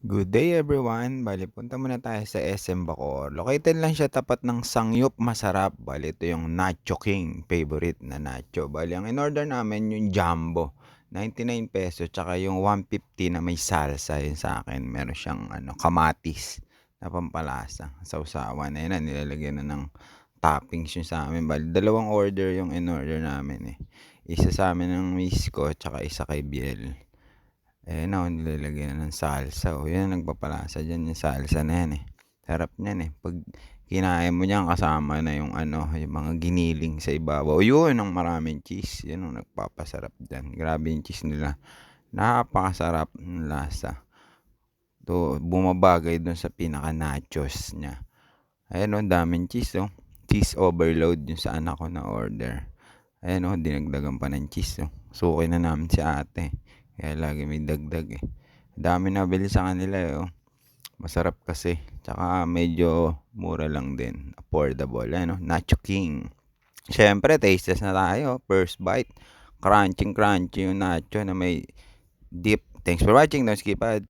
Good day everyone. Bale punta muna tayo sa SM Bacoor. Located lang siya tapat ng Sangyup Masarap. Bale ito yung Nacho King, favorite na nacho. Bale ang in-order namin yung jumbo, 99 pesos, tsaka yung 150 na may salsa. Yun sa akin, meron siyang kamatis na pampalasa. Sausawan na yun, nilalagyan na ng toppings yun sa amin. Bale dalawang order yung in-order namin eh. Isa sa amin ng miss ko, tsaka isa kay Biel. Ayan na, nilalagyan na ng salsa, oh, yan ang nagpapalasa diyan, yung salsa na yan, eh. Sarap niyan, eh, 'pag kinain mo niyan kasama na yung yung mga giniling sa ibabaw, yun ang maraming cheese, yun ang nagpapasarap diyan. Grabe yung cheese nila, napakasarap ng lasa. Bumabagay dun sa pinaka-nachos niya. Ayan, oh, daming cheese, oh. Cheese overload yung sa anak ko na order. Ayan, oh, dinagdagan pa ng cheese, oh. Suki na namin si ate, kaya lagi may dagdag, eh. Dami nabili sa kanila, eh, oh. Masarap kasi, tsaka medyo mura lang din, affordable. Ayan, oh, Nacho King. Siyempre taste test na tayo, first bite. Crunchy crunchy yung nacho na may dip. Thanks for watching, don't skip ads.